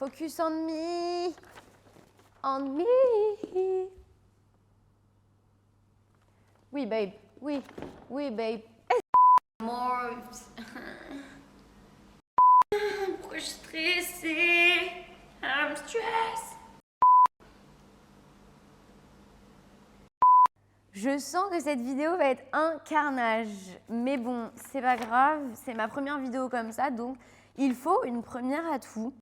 Focus on me. On me. Oui, babe. Oui. Oui, babe. More. Pourquoi je suis stressée? I'm stressed. Je sens que cette vidéo va être un carnage. Mais bon, c'est pas grave. C'est ma première vidéo comme ça, donc il faut une première à tout.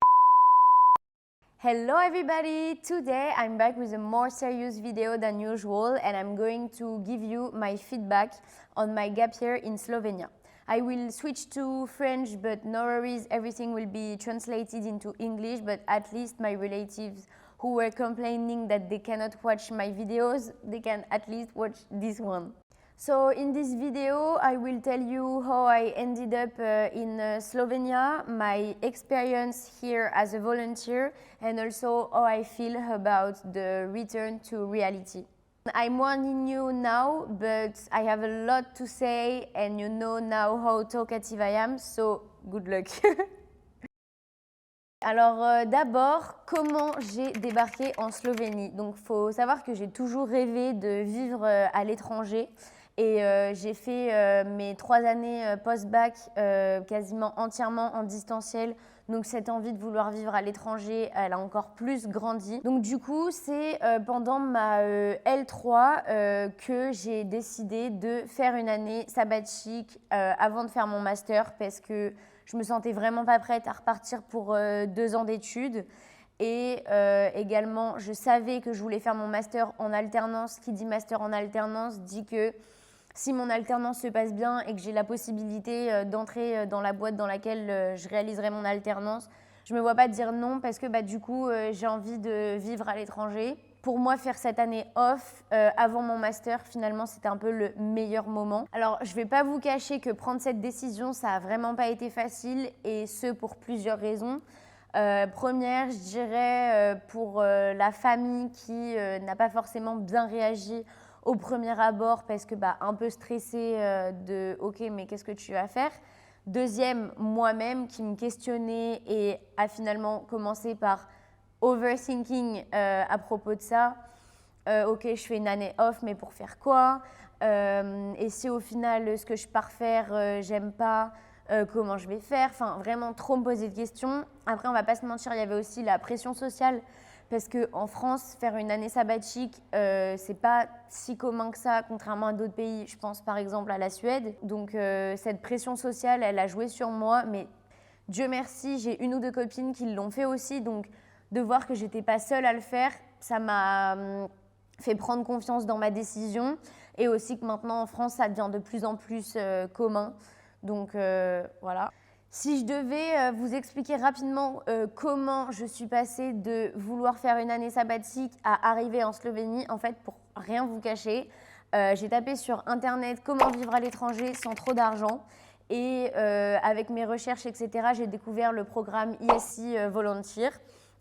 Hello everybody! Today I'm back with a more serious video than usual and I'm going to give you my feedback on my gap year in Slovenia. I will switch to French, but no worries, everything will be translated into English, but at least my relatives who were complaining that they cannot watch my videos, they can at least watch this one. So in this video, I will tell you how I ended up in Slovenia, my experience here as a volunteer, and also how I feel about the return to reality. I'm warning you now, but I have a lot to say, and you know now how talkative I am, so good luck. Alors d'abord, comment j'ai débarqué en Slovénie? Donc il faut savoir que j'ai toujours rêvé de vivre à l'étranger. Et j'ai fait mes 3 années post-bac quasiment entièrement en distanciel. Donc cette envie de vouloir vivre à l'étranger, elle a encore plus grandi. Donc du coup, c'est pendant ma L3 que j'ai décidé de faire une année sabbatique avant de faire mon master parce que je me sentais vraiment pas prête à repartir pour 2 ans d'études. Et également, je savais que je voulais faire mon master en alternance. Qui dit master en alternance dit que si mon alternance se passe bien et que j'ai la possibilité d'entrer dans la boîte dans laquelle je réaliserai mon alternance, je ne me vois pas dire non parce que du coup, j'ai envie de vivre à l'étranger. Pour moi, faire cette année off avant mon master, finalement, c'était un peu le meilleur moment. Alors, je ne vais pas vous cacher que prendre cette décision, ça n'a vraiment pas été facile et ce pour plusieurs raisons. Première, je dirais pour la famille qui n'a pas forcément bien réagi au premier abord parce que un peu stressée de « ok, mais qu'est-ce que tu vas faire ?» Deuxième, moi-même qui me questionnais et a finalement commencé par overthinking à propos de ça. Ok, je fais une année off, mais pour faire quoi? Et si au final, ce que je pars faire, j'aime pas, comment je vais faire? Enfin, vraiment trop me poser de questions. Après, on va pas se mentir, il y avait aussi la pression sociale. Parce qu'en France, faire une année sabbatique, c'est pas si commun que ça, contrairement à d'autres pays. Je pense par exemple à la Suède. Donc cette pression sociale, elle a joué sur moi. Mais Dieu merci, j'ai une ou deux copines qui l'ont fait aussi. Donc de voir que j'étais pas seule à le faire, ça m'a fait prendre confiance dans ma décision. Et aussi que maintenant en France, ça devient de plus en plus commun. Donc voilà. Si je devais vous expliquer rapidement comment je suis passée de vouloir faire une année sabbatique à arriver en Slovénie, en fait, pour rien vous cacher, j'ai tapé sur Internet « Comment vivre à l'étranger sans trop d'argent » et avec mes recherches, etc., j'ai découvert le programme ISI Volunteer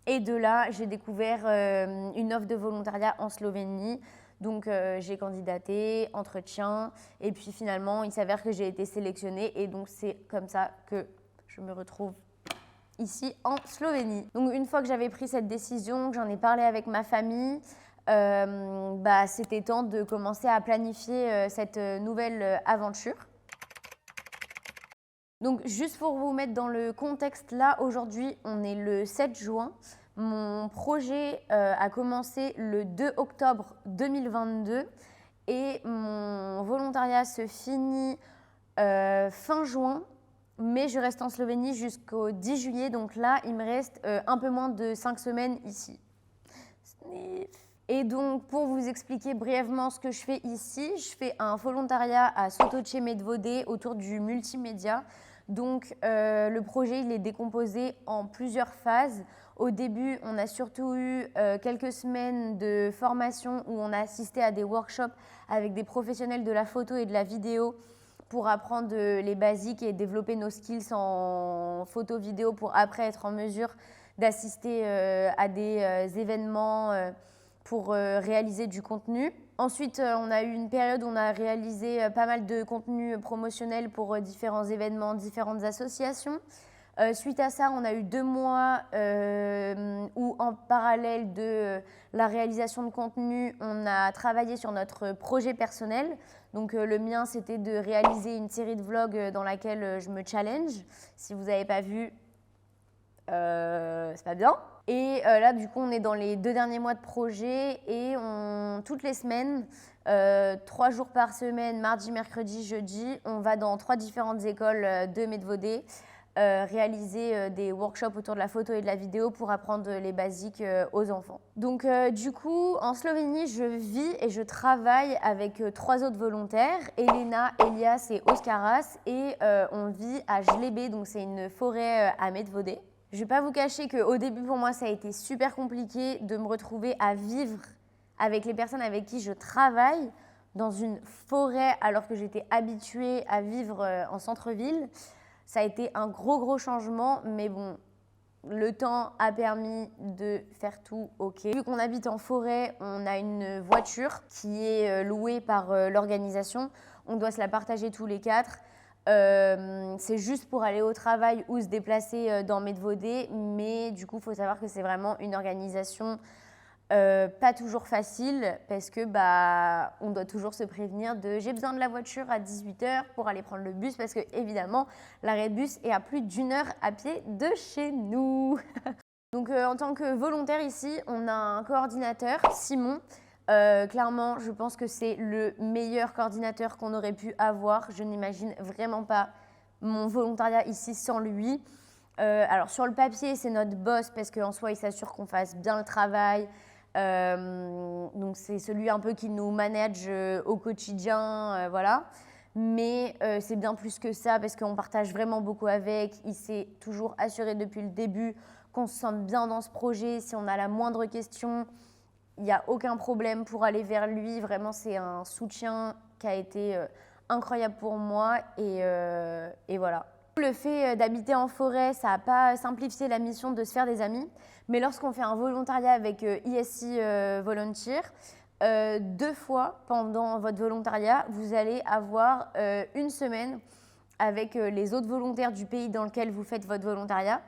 et de là, j'ai découvert une offre de volontariat en Slovénie. Donc j'ai candidaté, entretien, et puis finalement, il s'avère que j'ai été sélectionnée et donc c'est comme ça que je me retrouve ici en Slovénie. Donc une fois que j'avais pris cette décision, que j'en ai parlé avec ma famille, c'était temps de commencer à planifier cette nouvelle aventure. Donc juste pour vous mettre dans le contexte, là aujourd'hui on est le 7 juin. Mon projet a commencé le 2 octobre 2022 et mon volontariat se finit fin juin, mais je reste en Slovénie jusqu'au 10 juillet, donc là il me reste un peu moins de 5 semaines ici. Et donc pour vous expliquer brièvement ce que je fais ici, je fais un volontariat à Sotoce Medvode autour du multimédia. Donc le projet il est décomposé en plusieurs phases. Au début, on a surtout eu quelques semaines de formation où on a assisté à des workshops avec des professionnels de la photo et de la vidéo pour apprendre les basiques et développer nos skills en photo vidéo pour après être en mesure d'assister à des événements pour réaliser du contenu. Ensuite, on a eu une période où on a réalisé pas mal de contenu promotionnel pour différents événements, différentes associations. Suite à ça, on a eu 2 mois où en parallèle de la réalisation de contenu, on a travaillé sur notre projet personnel. Donc le mien, c'était de réaliser une série de vlogs dans laquelle je me challenge. Si vous n'avez pas vu, c'est pas bien. Et là, du coup, on est dans les 2 derniers mois de projet et toutes les semaines, 3 jours par semaine, mardi, mercredi, jeudi, on va dans 3 différentes écoles de Medvodé réaliser des workshops autour de la photo et de la vidéo pour apprendre les basiques aux enfants. Donc du coup, en Slovénie, je vis et je travaille avec 3 autres volontaires, Elena, Elias et Oskaras, et on vit à Žlebe, donc c'est une forêt à Medvodé. Je ne vais pas vous cacher qu'au début, pour moi, ça a été super compliqué de me retrouver à vivre avec les personnes avec qui je travaille dans une forêt alors que j'étais habituée à vivre en centre-ville. Ça a été un gros changement, mais bon, le temps a permis de faire tout OK. Vu qu'on habite en forêt, on a une voiture qui est louée par l'organisation. On doit se la partager tous les 4. C'est juste pour aller au travail ou se déplacer dans Medvodé, mais du coup, il faut savoir que c'est vraiment une organisation pas toujours facile parce que on doit toujours se prévenir de j'ai besoin de la voiture à 18h pour aller prendre le bus parce que évidemment l'arrêt de bus est à plus d'1 heure à pied de chez nous. Donc en tant que volontaire ici, on a un coordinateur, Simon. Clairement, je pense que c'est le meilleur coordinateur qu'on aurait pu avoir. Je n'imagine vraiment pas mon volontariat ici sans lui. Alors sur le papier, c'est notre boss parce qu'en soi, il s'assure qu'on fasse bien le travail. Donc c'est celui un peu qui nous manage au quotidien, voilà. Mais c'est bien plus que ça parce qu'on partage vraiment beaucoup avec. Il s'est toujours assuré depuis le début qu'on se sente bien dans ce projet. Si on a la moindre question, il n'y a aucun problème pour aller vers lui. Vraiment, c'est un soutien qui a été incroyable pour moi et voilà. Le fait d'habiter en forêt, ça n'a pas simplifié la mission de se faire des amis. Mais lorsqu'on fait un volontariat avec ISI Volunteer, 2 fois pendant votre volontariat, vous allez avoir 1 semaine avec les autres volontaires du pays dans lequel vous faites votre volontariat.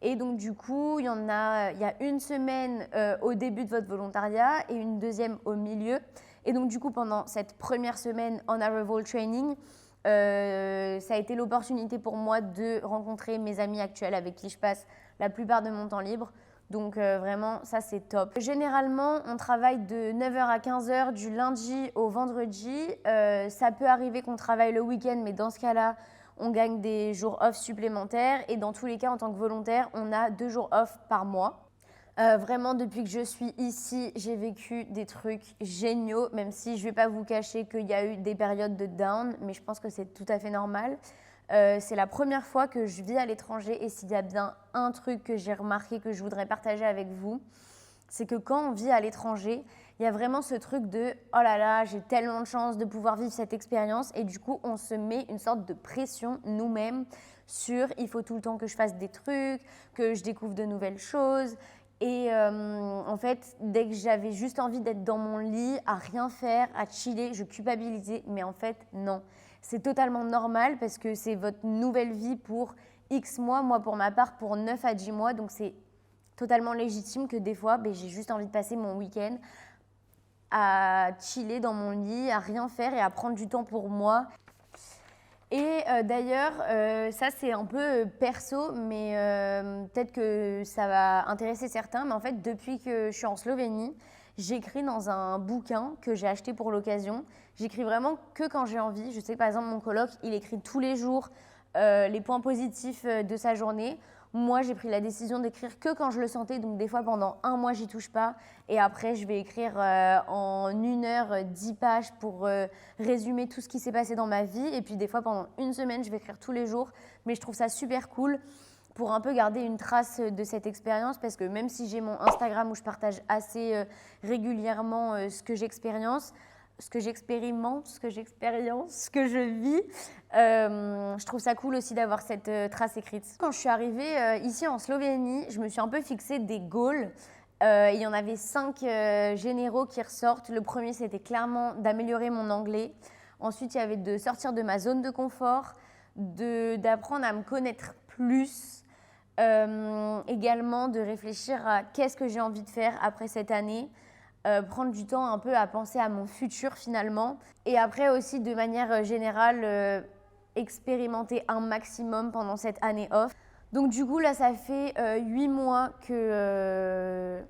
Et donc du coup, il y a 1 semaine au début de votre volontariat et une deuxième au milieu. Et donc du coup, pendant cette première semaine en Arrival Training, ça a été l'opportunité pour moi de rencontrer mes amis actuels avec qui je passe la plupart de mon temps libre. Donc vraiment, ça c'est top. Généralement, on travaille de 9h à 15h du lundi au vendredi. Ça peut arriver qu'on travaille le week-end, mais dans ce cas-là, on gagne des jours off supplémentaires. Et dans tous les cas, en tant que volontaire, on a 2 jours off par mois. Vraiment, depuis que je suis ici, j'ai vécu des trucs géniaux, même si je ne vais pas vous cacher qu'il y a eu des périodes de down, mais je pense que c'est tout à fait normal. C'est la première fois que je vis à l'étranger et s'il y a bien un truc que j'ai remarqué que je voudrais partager avec vous, c'est que quand on vit à l'étranger, il y a vraiment ce truc de « oh là là, j'ai tellement de chance de pouvoir vivre cette expérience » et du coup, on se met une sorte de pression nous-mêmes sur « il faut tout le temps que je fasse des trucs, que je découvre de nouvelles choses ». Et en fait, dès que j'avais juste envie d'être dans mon lit, à rien faire, à chiller, je culpabilisais. Mais en fait, non. C'est totalement normal parce que c'est votre nouvelle vie pour X mois. Moi, pour ma part, pour 9 à 10 mois. Donc, c'est totalement légitime que des fois, j'ai juste envie de passer mon week-end à chiller dans mon lit, à rien faire et à prendre du temps pour moi. Et d'ailleurs, ça c'est un peu perso, mais peut-être que ça va intéresser certains. Mais en fait, depuis que je suis en Slovénie, j'écris dans un bouquin que j'ai acheté pour l'occasion. J'écris vraiment que quand j'ai envie. Je sais que par exemple, mon coloc, il écrit tous les jours les points positifs de sa journée. Moi, j'ai pris la décision d'écrire que quand je le sentais. Donc des fois, pendant 1 mois, j'y touche pas. Et après, je vais écrire en 1 heure 10 pages pour résumer tout ce qui s'est passé dans ma vie. Et puis des fois, pendant 1 semaine, je vais écrire tous les jours. Mais je trouve ça super cool pour un peu garder une trace de cette expérience. Parce que même si j'ai mon Instagram où je partage assez régulièrement ce que j'expérimente, ce que je vis, je trouve ça cool aussi d'avoir cette trace écrite. Quand je suis arrivée ici en Slovénie, je me suis un peu fixé des goals. Il y en avait 5 généraux qui ressortent. Le premier, c'était clairement d'améliorer mon anglais. Ensuite, il y avait de sortir de ma zone de confort, d'apprendre à me connaître plus, Également de réfléchir à qu'est-ce que j'ai envie de faire après cette année. Prendre du temps un peu à penser à mon futur finalement. Et après aussi de manière générale, expérimenter un maximum pendant cette année off. Donc du coup là ça fait 8 mois que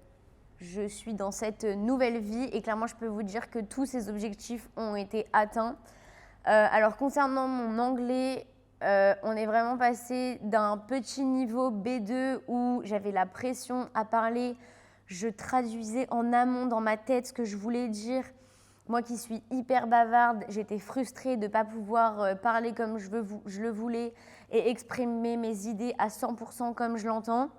je suis dans cette nouvelle vie et clairement je peux vous dire que tous ces objectifs ont été atteints. Alors concernant mon anglais, on est vraiment passé d'un petit niveau B2 où j'avais la pression à parler, je traduisais en amont dans ma tête ce que je voulais dire. Moi qui suis hyper bavarde, j'étais frustrée de ne pas pouvoir parler comme je le voulais et exprimer mes idées à 100% comme je l'entends.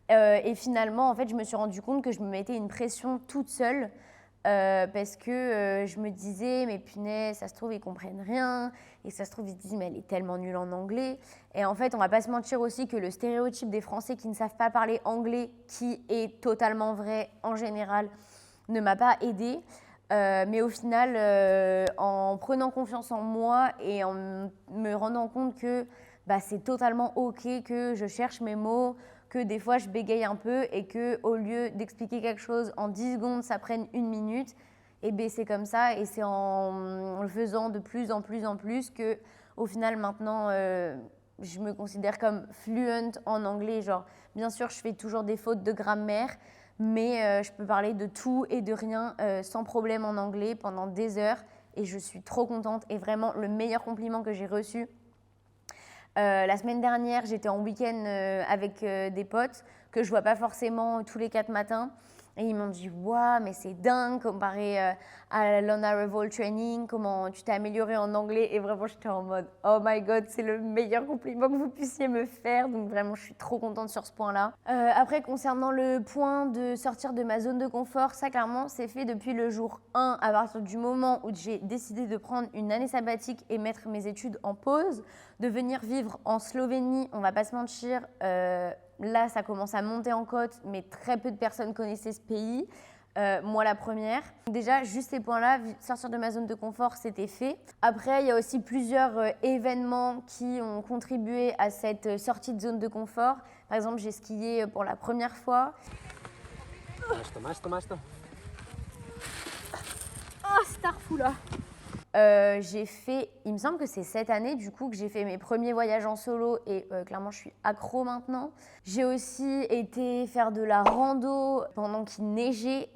Et finalement, en fait, je me suis rendu compte que je me mettais une pression toute seule parce que je me disais, mais punaise, ça se trouve, ils comprennent rien. Et ça se trouve, ils se disent, mais elle est tellement nulle en anglais. Et en fait, on va pas se mentir aussi que le stéréotype des Français qui ne savent pas parler anglais, qui est totalement vrai en général, ne m'a pas aidée. Mais au final, en prenant confiance en moi et en me rendant compte que c'est totalement OK que je cherche mes mots, que des fois je bégaye un peu et qu'au lieu d'expliquer quelque chose en 10 secondes, ça prenne 1 minute, et c'est comme ça. Et c'est en le faisant de plus en plus que, au final, maintenant, je me considère comme fluent en anglais. Genre, bien sûr, je fais toujours des fautes de grammaire, mais je peux parler de tout et de rien sans problème en anglais pendant des heures. Et je suis trop contente. Et vraiment, le meilleur compliment que j'ai reçu, la semaine dernière, j'étais en week-end avec des potes que je vois pas forcément tous les 4 matins. Et ils m'ont dit « Waouh, mais c'est dingue comparé à l'Honorable Training, comment tu t'es améliorée en anglais ». Et vraiment, j'étais en mode « Oh my God, c'est le meilleur compliment que vous puissiez me faire ». Donc vraiment, je suis trop contente sur ce point-là. Après, concernant le point de sortir de ma zone de confort, ça clairement, c'est fait depuis le jour 1, à partir du moment où j'ai décidé de prendre une année sabbatique et mettre mes études en pause, de venir vivre en Slovénie, on va pas se mentir, là, ça commence à monter en côte, mais très peu de personnes connaissaient ce pays. Moi, la première. Déjà, juste ces points-là, sortir de ma zone de confort, c'était fait. Après, il y a aussi plusieurs événements qui ont contribué à cette sortie de zone de confort. Par exemple, j'ai skié pour la première fois. Oh, Starfou là. J'ai fait, il me semble que c'est cette année du coup que j'ai fait mes premiers voyages en solo et clairement je suis accro maintenant. J'ai aussi été faire de la rando pendant qu'il neigeait.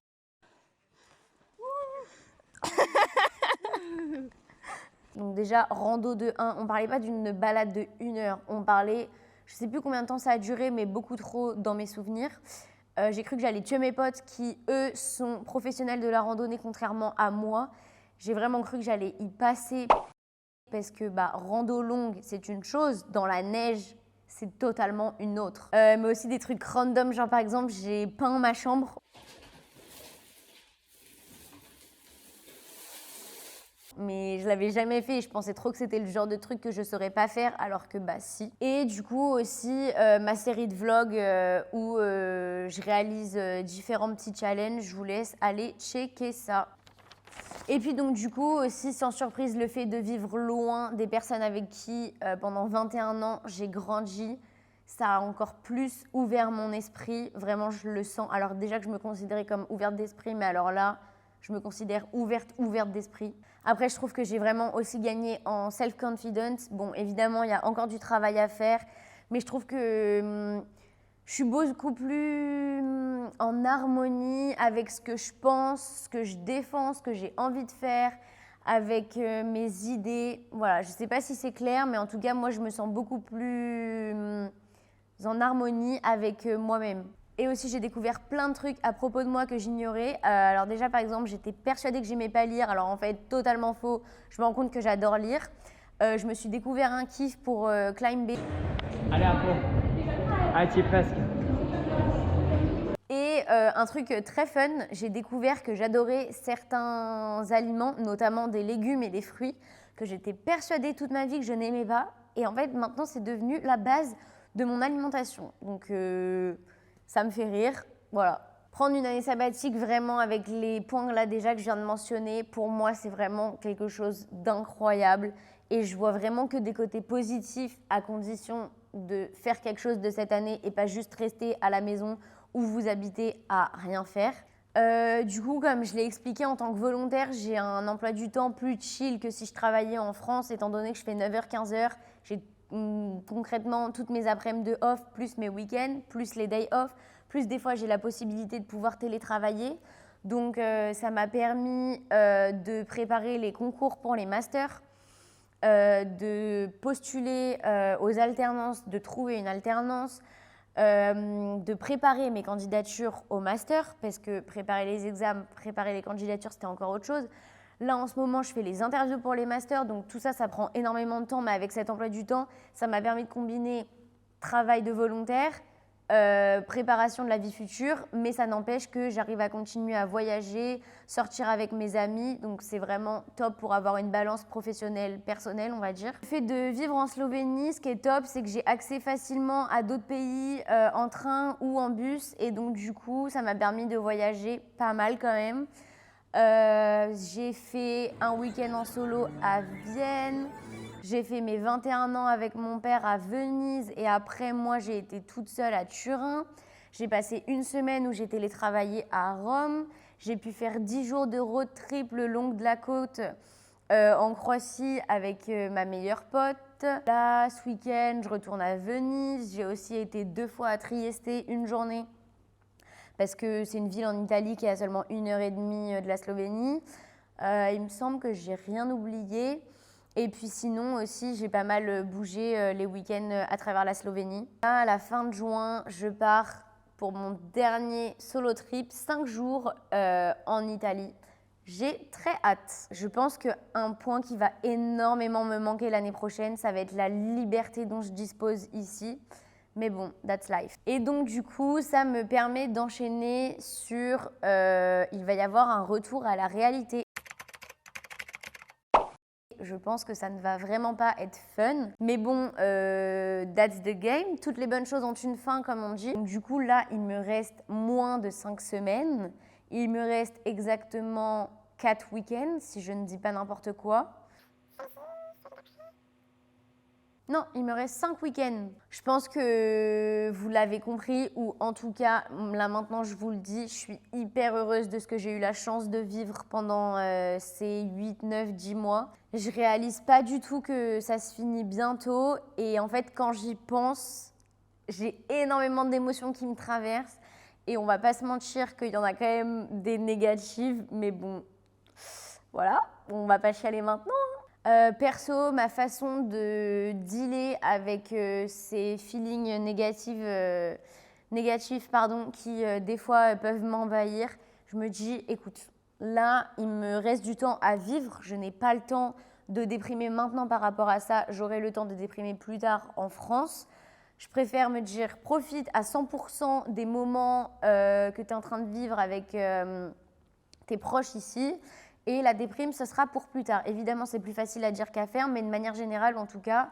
Donc déjà, rando de 1, on parlait pas d'une balade de 1 heure, on parlait, je sais plus combien de temps ça a duré, mais beaucoup trop dans mes souvenirs. J'ai cru que j'allais tuer mes potes qui, eux, sont professionnels de la randonnée contrairement à moi. J'ai vraiment cru que j'allais y passer parce que rando longue, c'est une chose. Dans la neige, c'est totalement une autre. Mais aussi des trucs random, genre par exemple, j'ai peint ma chambre. Mais je l'avais jamais fait et je pensais trop que c'était le genre de truc que je saurais pas faire, alors que si. Et du coup aussi ma série de vlogs où je réalise différents petits challenges, je vous laisse aller checker ça. Et puis donc du coup aussi sans surprise le fait de vivre loin des personnes avec qui pendant 21 ans j'ai grandi, ça a encore plus ouvert mon esprit, vraiment je le sens. Alors déjà que je me considérais comme ouverte d'esprit, mais alors là je me considère ouverte d'esprit. Après je trouve que j'ai vraiment aussi gagné en self-confidence. Bon évidemment il y a encore du travail à faire, mais je trouve que je suis beaucoup plus en harmonie avec ce que je pense, ce que je défends, ce que j'ai envie de faire, avec mes idées. Voilà, je ne sais pas si c'est clair, mais en tout cas, moi, je me sens beaucoup plus en harmonie avec moi-même. Et aussi, j'ai découvert plein de trucs à propos de moi que j'ignorais. Alors déjà, par exemple, j'étais persuadée que j'aimais pas lire. Alors en fait, totalement faux. Je me rends compte que j'adore lire. Je me suis découvert un kiff pour climber. Allez, un peu. Ah, tu y es presque. Et un truc très fun, j'ai découvert que j'adorais certains aliments, notamment des légumes et des fruits, que j'étais persuadée toute ma vie que je n'aimais pas. Et en fait, maintenant, c'est devenu la base de mon alimentation. Donc, ça me fait rire. Voilà. Prendre une année sabbatique vraiment avec les points là déjà que je viens de mentionner, pour moi, c'est vraiment quelque chose d'incroyable. Et je vois vraiment que des côtés positifs à condition de faire quelque chose de cette année et pas juste rester à la maison où vous habitez à rien faire. Du coup, comme je l'ai expliqué, en tant que volontaire, j'ai un emploi du temps plus chill que si je travaillais en France, étant donné que je fais 9h-15h. J'ai concrètement toutes mes après-midi de off, plus mes week-ends, plus les days off, plus des fois j'ai la possibilité de pouvoir télétravailler. Donc ça m'a permis de préparer les concours pour les masters, de postuler aux alternances, de trouver une alternance, de préparer mes candidatures au master, parce que préparer les examens, préparer les candidatures, c'était encore autre chose. Là, en ce moment, je fais les interviews pour les masters, donc tout ça, ça prend énormément de temps, mais avec cet emploi du temps, ça m'a permis de combiner travail de volontaire, préparation de la vie future, mais ça n'empêche que j'arrive à continuer à voyager, sortir avec mes amis, donc c'est vraiment top pour avoir une balance professionnelle, personnelle, on va dire. Le fait de vivre en Slovénie, ce qui est top, c'est que j'ai accès facilement à d'autres pays en train ou en bus, et donc du coup, ça m'a permis de voyager pas mal quand même. J'ai fait un week-end en solo à Vienne. J'ai fait mes 21 ans avec mon père à Venise et après moi j'ai été toute seule à Turin. J'ai passé une semaine où j'ai télétravaillé à Rome. J'ai pu faire 10 jours de road trip le long de la côte en Croatie avec ma meilleure pote. Là, ce week-end, je retourne à Venise. J'ai aussi été 2 fois à Trieste une journée parce que c'est une ville en Italie qui est à seulement 1h30 de la Slovénie. Il me semble que j'ai rien oublié. Et puis sinon aussi, j'ai pas mal bougé les week-ends à travers la Slovénie. Là, à la fin de juin, je pars pour mon dernier solo trip, 5 jours en Italie. J'ai très hâte. Je pense qu'un point qui va énormément me manquer l'année prochaine, ça va être la liberté dont je dispose ici. Mais bon, that's life. Et donc du coup, ça me permet d'enchaîner sur... il va y avoir un retour à la réalité. Je pense que ça ne va vraiment pas être fun. Mais bon, that's the game. Toutes les bonnes choses ont une fin, comme on dit. Donc, du coup, là, il me reste moins de 5 semaines. Il me reste exactement 4 week-ends, si je ne dis pas n'importe quoi. Non, il me reste 5 week-ends. Je pense que vous l'avez compris, ou en tout cas, là maintenant je vous le dis, je suis hyper heureuse de ce que j'ai eu la chance de vivre pendant ces 8, 9, 10 mois. Je réalise pas du tout que ça se finit bientôt et en fait quand j'y pense, j'ai énormément d'émotions qui me traversent et on va pas se mentir qu'il y en a quand même des négatives, mais bon, voilà, on va pas chialer maintenant. Perso, ma façon de dealer avec ces feelings négatifs qui des fois peuvent m'envahir, je me dis, écoute, là, il me reste du temps à vivre, je n'ai pas le temps de déprimer maintenant par rapport à ça, j'aurai le temps de déprimer plus tard en France. Je préfère me dire, profite à 100% des moments que tu es en train de vivre avec tes proches ici. Et la déprime, ce sera pour plus tard. Évidemment, c'est plus facile à dire qu'à faire, mais de manière générale, en tout cas,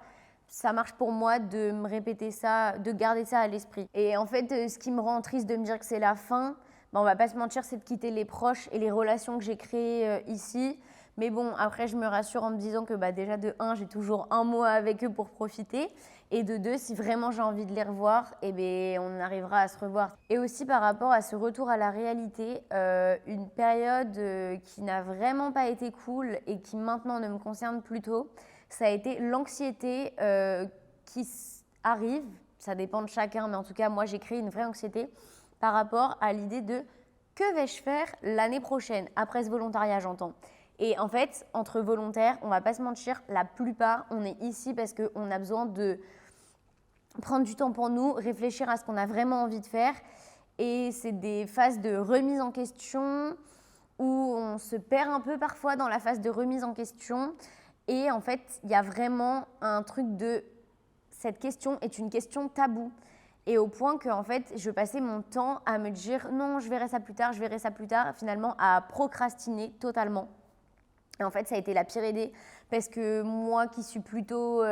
ça marche pour moi de me répéter ça, de garder ça à l'esprit. Et en fait, ce qui me rend triste de me dire que c'est la fin, on va pas se mentir, c'est de quitter les proches et les relations que j'ai créées ici. Mais bon, après, je me rassure en me disant que déjà, de 1, j'ai toujours un mois avec eux pour profiter. Et de 2, si vraiment j'ai envie de les revoir, on arrivera à se revoir. Et aussi par rapport à ce retour à la réalité, une période qui n'a vraiment pas été cool et qui maintenant ne me concerne plus trop, ça a été l'anxiété qui arrive. Ça dépend de chacun, mais en tout cas, moi, j'ai créé une vraie anxiété par rapport à l'idée de que vais-je faire l'année prochaine, après ce volontariat, j'entends. Et en fait, entre volontaires, on ne va pas se mentir, la plupart, on est ici parce qu'on a besoin de prendre du temps pour nous, réfléchir à ce qu'on a vraiment envie de faire. Et c'est des phases de remise en question où on se perd un peu parfois dans la phase de remise en question. Et en fait, il y a vraiment un truc de cette question est une question taboue. Et au point que en fait, je passais mon temps à me dire non, je verrai ça plus tard, finalement à procrastiner totalement. Et en fait, ça a été la pire idée parce que moi qui suis plutôt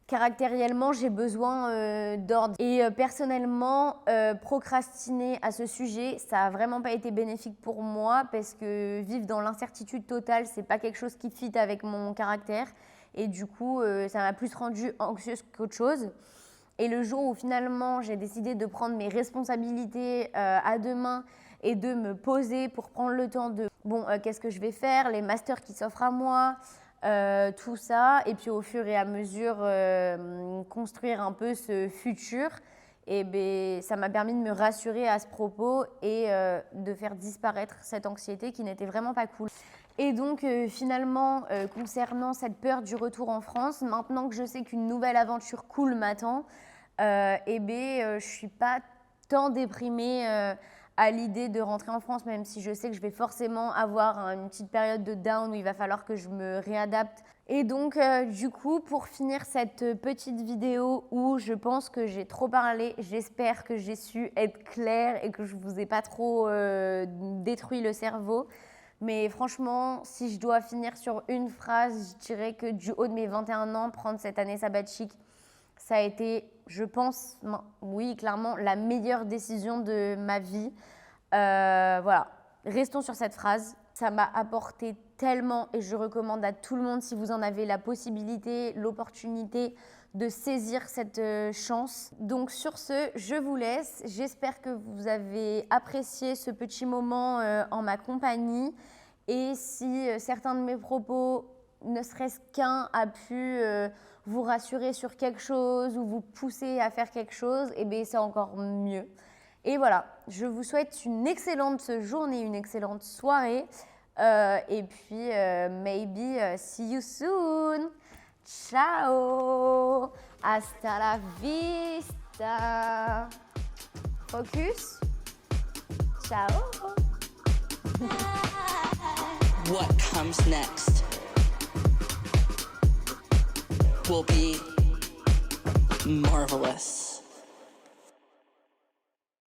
caractériellement, j'ai besoin d'ordre. Et personnellement, procrastiner à ce sujet, ça n'a vraiment pas été bénéfique pour moi parce que vivre dans l'incertitude totale, c'est pas quelque chose qui fit avec mon caractère. Et du coup, ça m'a plus rendue anxieuse qu'autre chose. Et le jour où finalement j'ai décidé de prendre mes responsabilités à deux mains et de me poser pour prendre le temps de qu'est-ce que je vais faire, les masters qui s'offrent à moi, tout ça, et puis au fur et à mesure construire un peu ce futur, et ça m'a permis de me rassurer à ce propos et de faire disparaître cette anxiété qui n'était vraiment pas cool. Et donc finalement, concernant cette peur du retour en France, maintenant que je sais qu'une nouvelle aventure cool m'attend, je ne suis pas tant déprimée à l'idée de rentrer en France, même si je sais que je vais forcément avoir une petite période de down où il va falloir que je me réadapte. Et donc du coup, pour finir cette petite vidéo où je pense que j'ai trop parlé, j'espère que j'ai su être claire et que je ne vous ai pas trop détruit le cerveau. Mais franchement, si je dois finir sur une phrase, je dirais que du haut de mes 21 ans, prendre cette année sabbatique, ça a été, je pense, oui, clairement, la meilleure décision de ma vie. Voilà, restons sur cette phrase. Ça m'a apporté tellement et je recommande à tout le monde, si vous en avez la possibilité, l'opportunité, de saisir cette chance. Donc sur ce, je vous laisse. J'espère que vous avez apprécié ce petit moment en ma compagnie. Et si certains de mes propos, ne serait-ce qu'un, a pu vous rassurer sur quelque chose ou vous pousser à faire quelque chose, c'est encore mieux. Et voilà, je vous souhaite une excellente journée, une excellente soirée. Et puis, maybe see you soon. Ciao. Hasta la vista. Focus. Ciao. What comes next will be marvelous.